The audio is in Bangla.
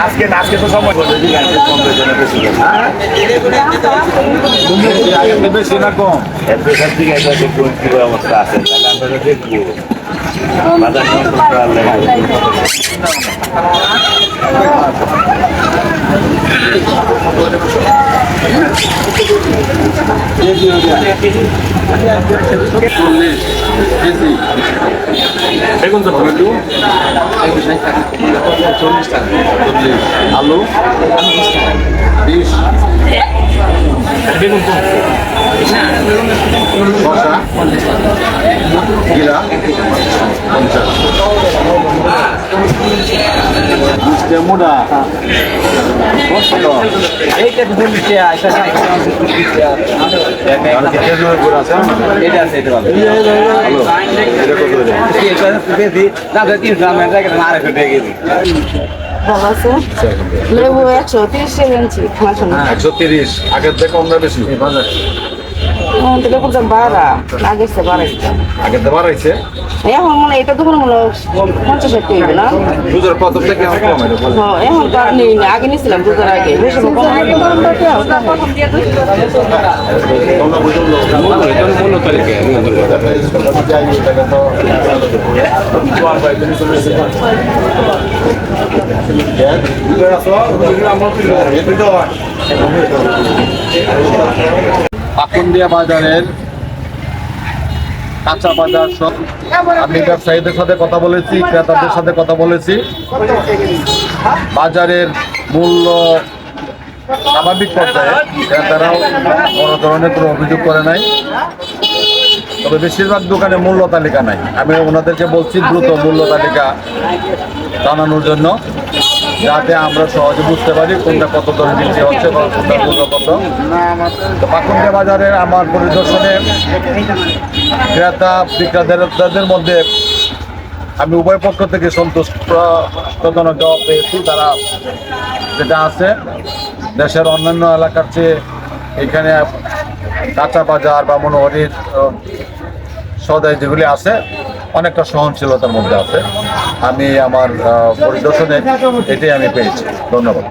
আজকে তো সময় বলে দিই বেশি না কম প্রেশার দিকে দেখবো কি অবস্থা আছে তাহলে আমরা দেখবো বাজার বেগুন তো টমেটো 40 টাকা আলু 20 বেগুন শসা জিরা 50 মোটা এইটা 40 টাকা এটা আছে এটা ভালো এটা কত এটা বেশি দাদা 3 গ্রাম এর জায়গায় 250 টাকা কেজি ভালো আছে লেবু 130 টাকা ইঞ্চি 130 আগের থেকে কমটা বেশি বাজার লেবুর দাম আগের বাড়াইছে এখন মনে এটা দোকান মনে 50 টাকা হইবে না দুধের প্রথম থেকে কম এখন তো আর নেই না আগে নিয়েছিলাম দুধের আগে বেশি কম পাকুন্দিয়া বাজারের কাঁচা বাজার সব আমি ব্যবসায়ীদের সাথে কথা বলেছি, ক্রেতাদের সাথে কথা বলেছি। বাজারের মূল্য স্বাভাবিক পর্যায়ে, ক্রেতারাও বড় ধরনের কোনো অভিযোগ করে নাই। তবে বেশিরভাগ দোকানে মূল্য তালিকা নাই। আমি ওনাদেরকে বলছি দ্রুত মূল্য তালিকা জানানোর জন্য, যাতে আমরা সহজে বুঝতে পারি কোনটা কত দরে বিক্রি হচ্ছে বা কোনটার মূল্য কত। তো পাকুন্দিয়া বাজারের আমার পরিদর্শনে ক্রেতা বিক্রেতাদের মধ্যে আমি উভয় পক্ষ থেকে সন্তুষ্টজনক জবাব পেয়েছি। তারা যেটা আছে দেশের অন্যান্য এলাকার চেয়ে এখানে কাঁচা বাজার বা মনোহরির সদাই যেগুলি আছে অনেকটা সহনশীলতার মধ্যে আছে। আমি আমার পরিদর্শনে এটাই আমি পেয়েছি। ধন্যবাদ।